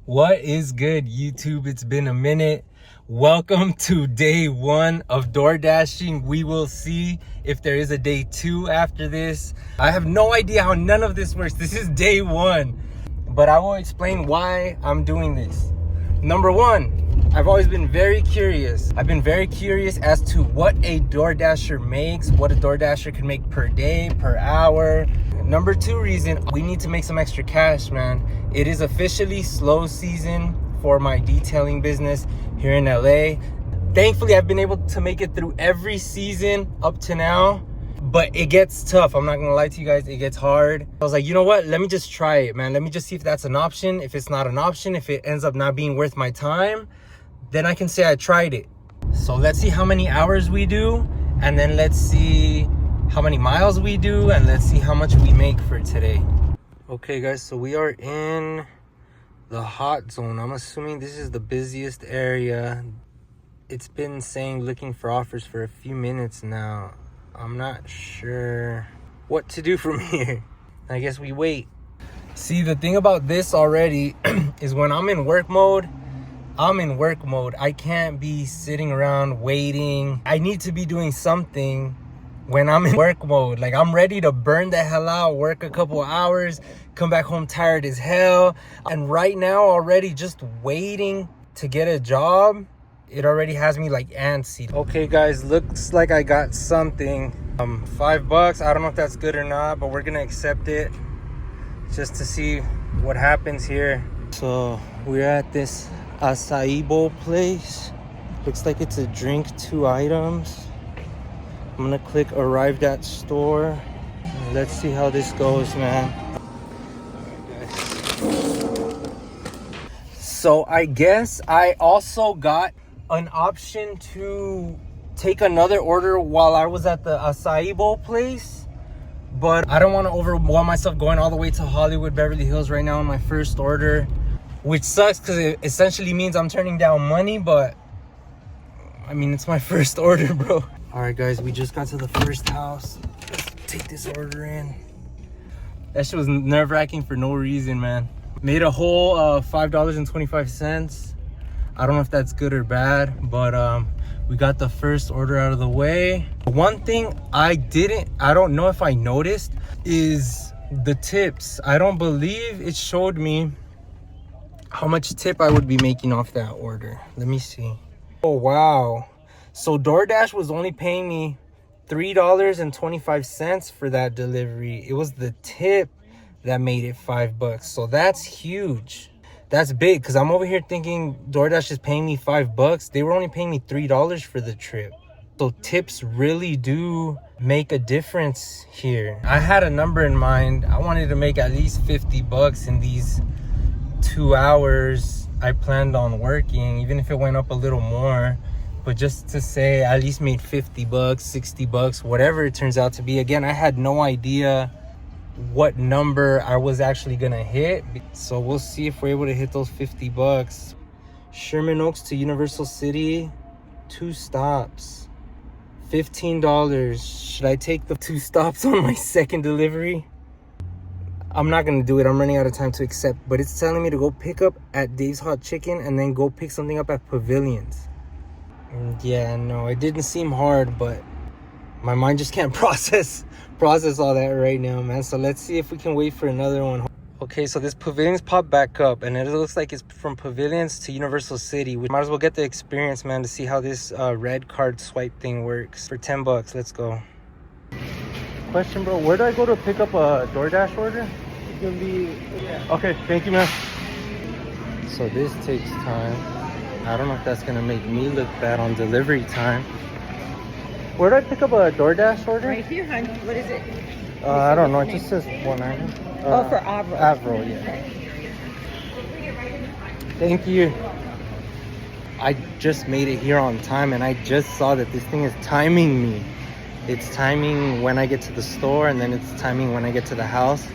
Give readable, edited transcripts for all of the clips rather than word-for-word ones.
What is good, YouTube? It's been a minute. Welcome to day one of door dashing. We will see if there is a day two after this. I have no idea how none of this works. This is day one, but I will explain why I'm doing this. Number one, I've always been very curious. I've been very curious as to what a DoorDasher makes, what a DoorDasher can make per day, per hour. Number two reason, we need to make some extra cash, man. It is officially slow season for my detailing business here in LA. Thankfully, I've been able to make it through every season up to now, but it gets tough. I'm not gonna lie to you guys, it gets hard. I was like, you know what? Let me just try it, man. Let me just see if that's an option. If it's not an option, if it ends up not being worth my time, then I can say I tried it. So let's see how many hours we do, and then let's see how many miles we do, and let's see how much we make for today. Okay guys, so we are in the hot zone. I'm assuming this is the busiest area. It's been saying looking for offers for a few minutes now. I'm not sure what to do from here. I guess we wait. See, the thing about this already is when I'm in work mode, I can't be sitting around waiting. I need to be doing something when I'm in work mode. Like, I'm ready to burn the hell out, work a couple hours, come back home tired as hell. And right now already just waiting to get a job, it already has me like antsy. Okay guys, looks like I got something. $5. I don't know if that's good or not, but we're gonna accept it just to see what happens here. So we're at this acai bowl place. Looks like it's a drink, 2 items. I'm gonna click arrived at store. Let's see how this goes, man. So I guess I also got an option to take another order while I was at the acai bowl place, but I don't want to overwhelm myself going all the way to Hollywood, Beverly Hills right now on my first order, which sucks because it essentially means I'm turning down money, but I mean, it's my first order, bro. All right, guys, we just got to the first house. Let's take this order in. That shit was nerve-wracking for no reason, man. Made a whole $5.25. I don't know if that's good or bad, but we got the first order out of the way. One thing I don't know if I noticed is the tips. I don't believe it showed me how much tip I would be making off that order. Let me see. Oh, wow. So DoorDash was only paying me $3.25 for that delivery. It was the tip that made it $5. So that's huge. That's big, because I'm over here thinking DoorDash is paying me $5. They were only paying me $3 for the trip. So tips really do make a difference here. I had a number in mind. I wanted to make at least $50 in these 2 hours I planned on working, even if it went up a little more. But just to say I at least made $50, $60, whatever it turns out to be. Again, I had no idea what number I was actually gonna hit, so we'll see if we're able to hit those $50. Sherman Oaks to Universal City, 2 stops, $15. Should I take the 2 stops on my second delivery? I'm not gonna do it. I'm running out of time to accept, but it's telling me to go pick up at Dave's Hot Chicken and then go pick something up at Pavilions. Yeah, no, it didn't seem hard, but my mind just can't process all that right now, man. So let's see if we can wait for another one. Okay, so this Pavilions popped back up, and it looks like it's from Pavilions to Universal City. We might as well get the experience, man, to see how this red card swipe thing works. For $10, let's go. Question, bro, where do I go to pick up a DoorDash order? It's gonna be... Yeah. Okay, thank you, man. So this takes time. I don't know if that's gonna make me look bad on delivery time. Where do I pick up a DoorDash order? Right here, honey. What is it? I don't know. It just says 1 item. For Avro. Avro, yeah. Okay. Thank you. I just made it here on time, and I just saw that this thing is timing me. It's timing when I get to the store, and then it's timing when I get to the house.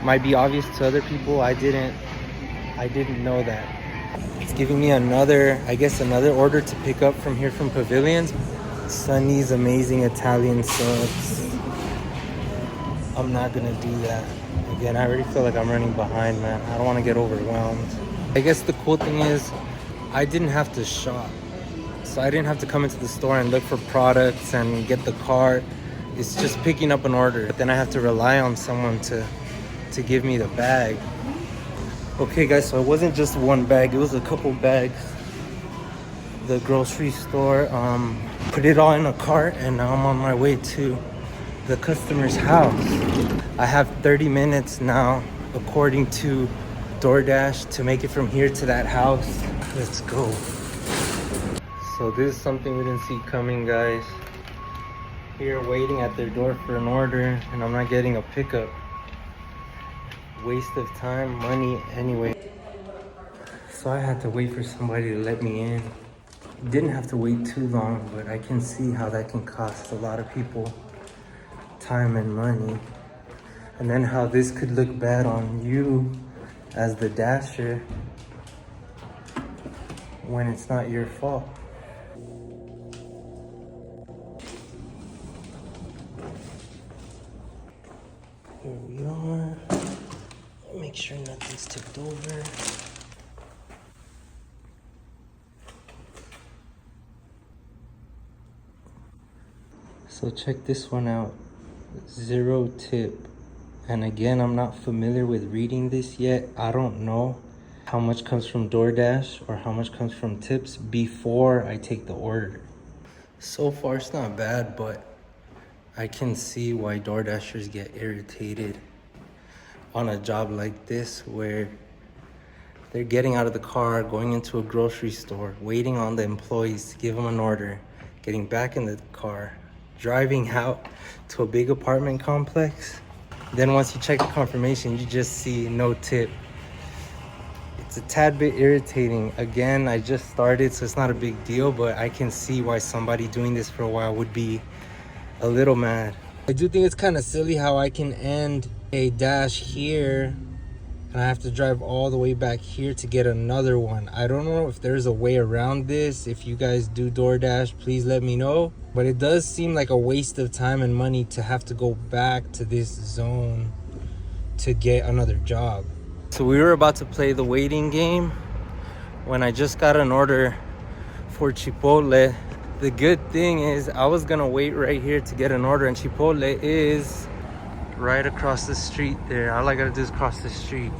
Might be obvious to other people. I didn't know that. It's giving me another order to pick up from here from Pavilions. Sunny's Amazing Italian Subs. I'm not gonna do that. Again, I already feel like I'm running behind, man. I don't want to get overwhelmed. I guess the cool thing is I didn't have to shop. So I didn't have to come into the store and look for products and get the cart. It's just picking up an order. But then I have to rely on someone to give me the bag. Okay guys, so it wasn't just one bag, it was a couple bags. The grocery store put it all in a cart, and now I'm on my way to the customer's house. I have 30 minutes now, according to Doordash, to make it from here to that house. Let's go. So this is something we didn't see coming, guys. Here waiting at their door for an order, and I'm not getting a pickup. Waste of time, money anyway. So I had to wait for somebody to let me in. Didn't have to wait too long, but I can see how that can cost a lot of people time and money. And then how this could look bad on you as the dasher when it's not your fault. Here we are. Make sure nothing's tipped over. So check this one out. 0 tip. And again, I'm not familiar with reading this yet. I don't know how much comes from DoorDash or how much comes from tips before I take the order. So far it's not bad, but I can see why DoorDashers get irritated on a job like this, where they're getting out of the car, going into a grocery store, waiting on the employees to give them an order, getting back in the car, driving out to a big apartment complex. Then once you check the confirmation, you just see no tip. It's a tad bit irritating. Again, I just started, so it's not a big deal, but I can see why somebody doing this for a while would be a little mad. I do think it's kind of silly how I can end a dash here and I have to drive all the way back here to get another one. I don't know if there's a way around this. If you guys do DoorDash, please let me know. But it does seem like a waste of time and money to have to go back to this zone to get another job. So we were about to play the waiting game when I just got an order for Chipotle. The good thing is I was gonna wait right here to get an order, and Chipotle is right across the street there. All I gotta do is cross the street.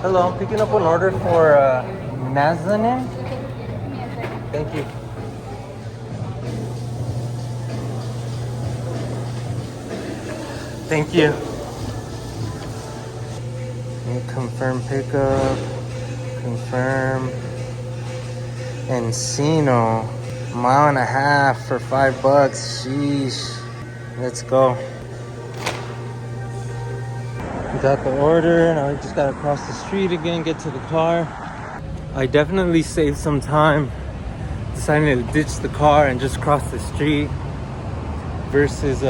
Hello, I'm picking up an order for Nazanin. Thank you. Thank you. Confirm pickup. Confirm. Encino. Mile and a half for $5. Sheesh. Let's go. Got the order. Now we just gotta cross the street again, get to the car. I definitely saved some time deciding to ditch the car and just cross the street versus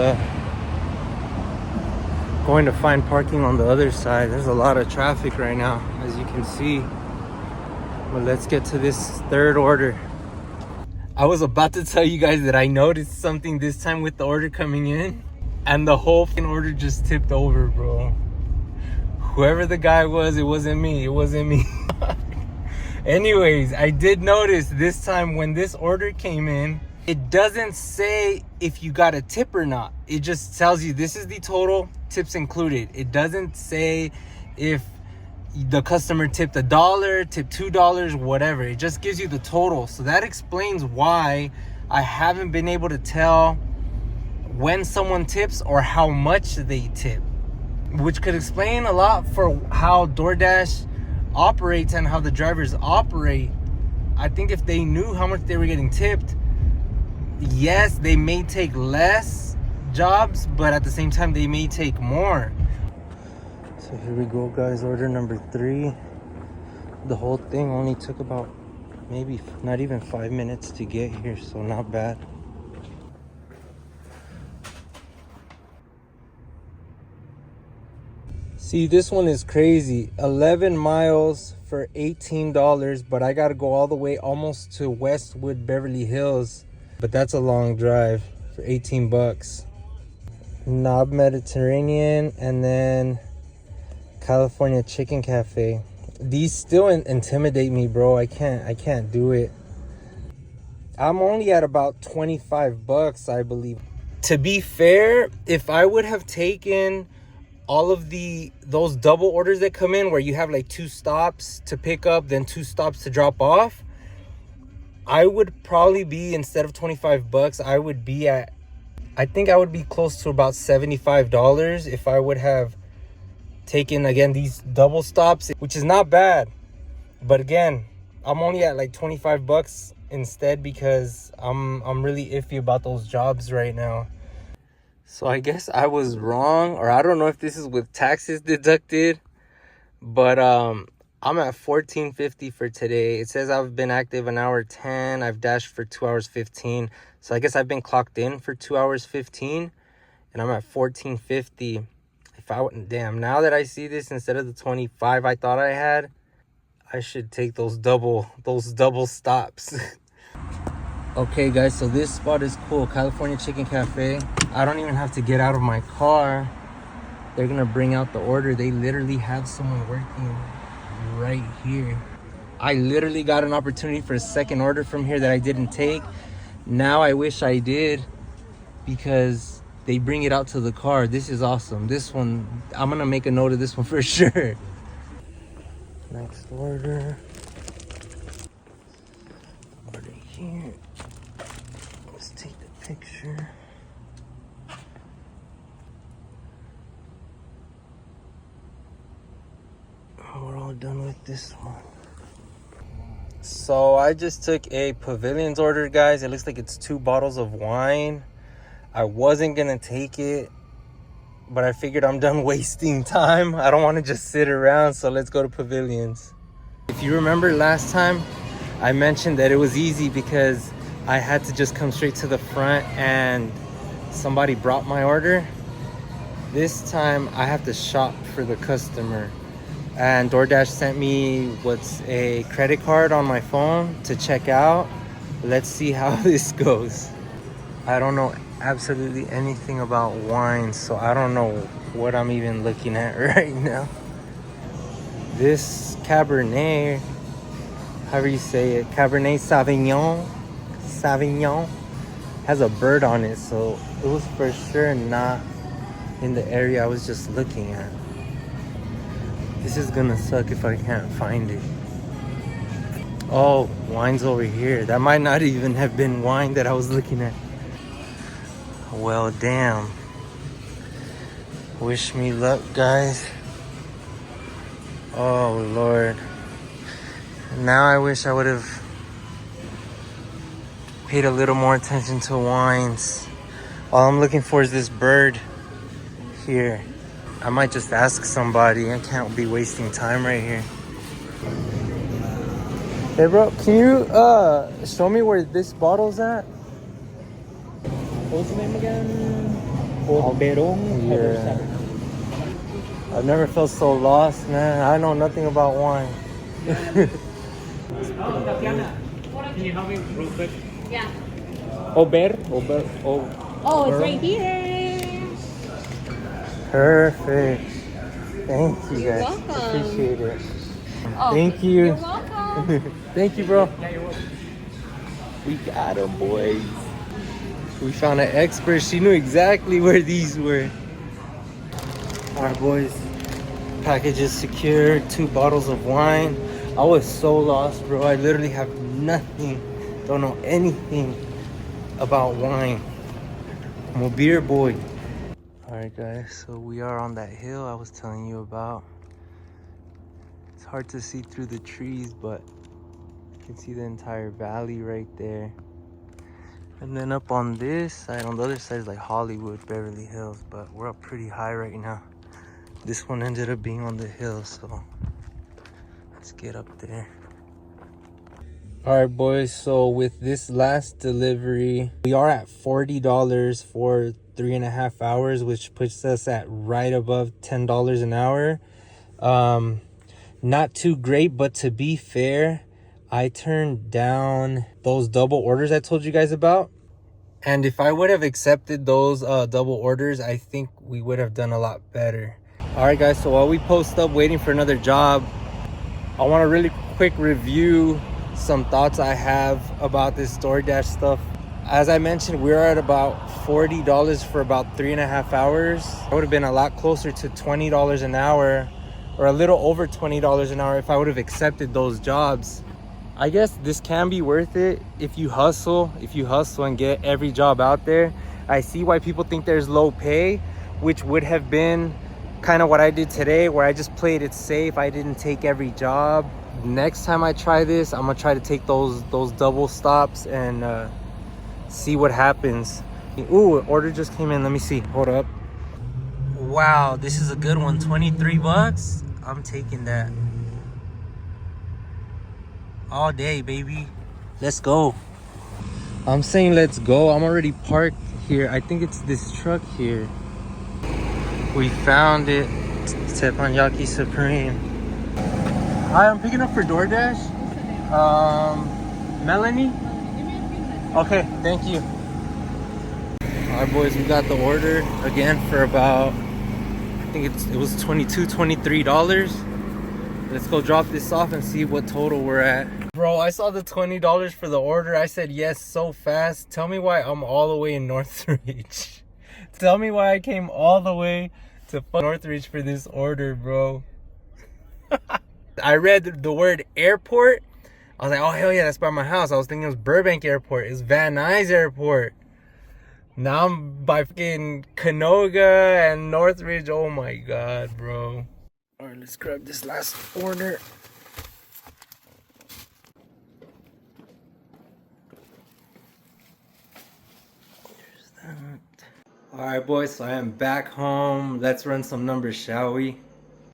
going to find parking on the other side. There's a lot of traffic right now, as you can see. But let's get to this third order. I was about to tell you guys that I noticed something this time with the order coming in, and the whole order just tipped over, bro. Whoever the guy was, it wasn't me. It wasn't me. Anyways, I did notice this time when this order came in, it doesn't say if you got a tip or not. It just tells you this is the total, tips included. It doesn't say if the customer tipped $1, tipped $2, whatever. It just gives you the total. So that explains why I haven't been able to tell when someone tips or how much they tip, which could explain a lot for how DoorDash operates and how the drivers operate. I think if they knew how much they were getting tipped, yes, they may take less jobs, but at the same time they may take more. So here we go, guys. Order number 3. The whole thing only took about maybe not even 5 minutes to get here, so not bad. See, this one is crazy. 11 miles for $18, but I gotta go all the way almost to Westwood, Beverly Hills. But that's a long drive for $18. Knob Mediterranean, and then California Chicken Cafe. These still intimidate me, bro. I can't do it. I'm only at about 25 bucks, I believe. To be fair, if I would have taken all of those double orders that come in where you have like 2 stops to pick up, then 2 stops to drop off, I would probably be, instead of 25 bucks, I think I would be close to about $75 if I would have taken, again, these double stops, which is not bad. But again, I'm only at like 25 bucks instead because I'm really iffy about those jobs right now. So I guess I was wrong, or I don't know if this is with taxes deducted, but I'm at $14.50 for today. It says I've been active an hour 10. I've dashed for 2 hours 15. So I guess I've been clocked in for 2 hours 15, and I'm at $14.50. Damn, now that I see this, instead of the 25 I thought I had, I should take those double stops. Okay guys, so this spot is cool. California Chicken Cafe. I don't even have to get out of my car. They're gonna bring out the order. They literally have someone working right here. I literally got an opportunity for a second order from here that I didn't take. Now I wish I did, because they bring it out to the car. This is awesome. This one, I'm gonna make a note of this one for sure. Next order. Order here. Let's take the picture. We're all done with this one. So I just took a Pavilions order, guys. It looks like it's 2 bottles of wine. I wasn't gonna take it, but I figured I'm done wasting time. I don't want to just sit around, so let's go to Pavilions. If you remember last time, I mentioned that it was easy because I had to just come straight to the front and somebody brought my order. This time I have to shop for the customer. And Doordash sent me what's a credit card on my phone to check out. Let's see how this goes. I don't know absolutely anything about wine, so I don't know what I'm even looking at right now. This Cabernet, however you say it, Cabernet Sauvignon, has a bird on it, so it was for sure not in the area I was just looking at. This is gonna suck if I can't find it. Oh, wine's over here. That might not even have been wine that I was looking at. Well, damn. Wish me luck, guys. Oh, Lord. Now I wish I would have paid a little more attention to wines. All I'm looking for is this bird here. I might just ask somebody. I can't be wasting time right here. Hey, bro, can you show me where this bottle's at? What's the name again? Alberón. Yeah. I've never felt so lost, man. I know nothing about wine. Tatiana, can you help me real quick? Yeah. Oh, It's right here. Perfect. Thank you, You're guys. welcome. Appreciate it. Oh, Thank you. You're welcome. Thank you, bro. Yeah, you're welcome. We got them, boys. We found an expert. She knew exactly where these were. All right, boys. Package is secure. 2 bottles of wine. I was so lost, bro. I literally have nothing. Don't know anything about wine. I'm a beer boy. All right, guys. So we are on that hill I was telling you about. It's hard to see through the trees, but you can see the entire valley right there. And then up on this side, on the other side is like Hollywood, Beverly Hills, but we're up pretty high right now. This one ended up being on the hill, so let's get up there. All right, boys, so with this last delivery, we are at $40 for 3.5 hours, which puts us at right above $10 an hour. Not too great, but to be fair, I turned down those double orders I told you guys about, And if I would have accepted those double orders, I think we would have done a lot better. All right, guys, so while we post up waiting for another job, I want to really quick review some thoughts I have about this DoorDash stuff. As I mentioned, we're at about $40 for about 3.5 hours. I would have been a lot closer to $20 an hour, or a little over $20 an hour if I would have accepted those jobs. I guess this can be worth it if you hustle and get every job out there. I see why people think there's low pay, which would have been kind of what I did today, where I just played it safe. I didn't take every job. Next time I try this, I'm gonna try to take those double stops and see what happens. Ooh, order just came in. Let me see. Hold up. Wow, this is a good one. 23 bucks. I'm taking that all day, baby. Let's go. I'm saying let's go. I'm already parked here. I think it's this truck here. We found it. Teppanyaki Supreme. Hi, I'm picking up for DoorDash. Melanie? Okay, thank you. All right, boys, we got the order again for about, I think it was $23. Let's go drop this off and see what total we're at. Bro, I saw the $20 for the order. I said yes so fast. Tell me why I'm all the way in Northridge. Tell me why I came all the way to Northridge for this order, bro. I read the word airport. I was like, oh, hell yeah, that's by my house. I was thinking it was Burbank Airport. It's Van Nuys Airport. Now I'm by fucking Canoga and Northridge. Oh my God, bro. All right, let's grab this last order. All right, boys, so I am back home. Let's run some numbers, shall we?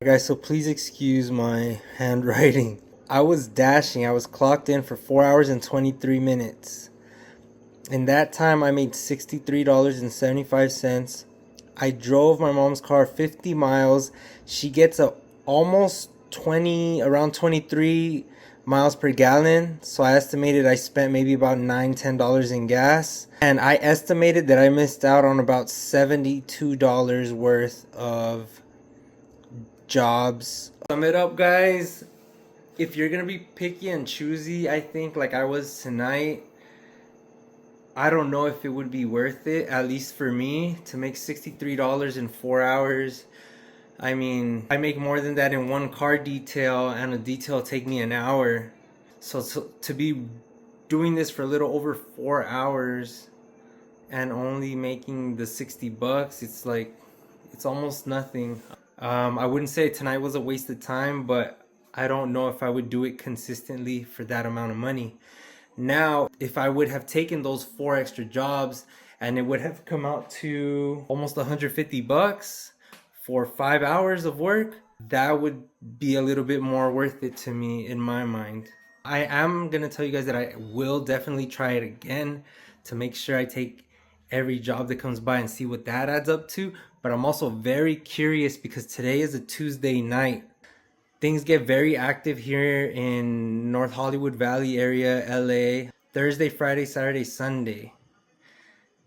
Guys, so please excuse my handwriting. I was dashing. I was clocked in for 4 hours and 23 minutes. In that time, I made $63.75. I drove my mom's car 50 miles. She gets almost around 23 miles per gallon. So I estimated I spent maybe about $9-10 in gas. And I estimated that I missed out on about $72 worth of jobs. Sum it up, guys. If you're gonna be picky and choosy, I think like I was tonight, I don't know if it would be worth it, at least for me, to make $63 in 4 hours. I mean, I make more than that in one car detail, and a detail take me an hour. So to be doing this for a little over 4 hours and only making the 60 bucks, it's like, it's almost nothing. I wouldn't say tonight was a waste of time, but I don't know if I would do it consistently for that amount of money. Now, if I would have taken those 4 extra jobs and it would have come out to almost 150 bucks for 5 hours of work, that would be a little bit more worth it to me in my mind. I am going to tell you guys that I will definitely try it again to make sure I take every job that comes by and see what that adds up to. But I'm also very curious because today is a Tuesday night. Things get very active here in North Hollywood Valley area, LA, Thursday, Friday, Saturday, Sunday.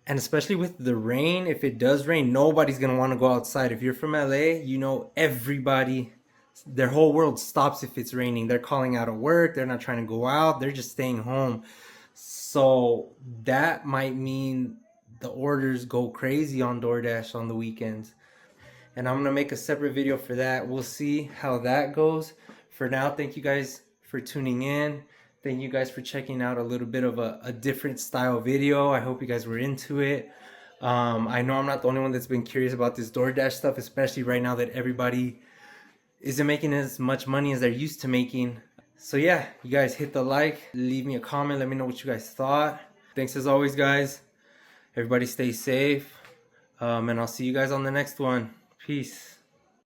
And especially with the rain, if it does rain, nobody's going to want to go outside. If you're from LA, you know everybody, their whole world stops if it's raining. They're calling out of work. They're not trying to go out. They're just staying home. So that might mean the orders go crazy on DoorDash on the weekends. And I'm going to make a separate video for that. We'll see how that goes. For now, thank you guys for tuning in. Thank you guys for checking out a little bit of a different style video. I hope you guys were into it. I know I'm not the only one that's been curious about this DoorDash stuff, especially right now that everybody isn't making as much money as they're used to making. So yeah, you guys hit the like, leave me a comment, let me know what you guys thought. Thanks as always, guys. Everybody stay safe. And I'll see you guys on the next one. Peace.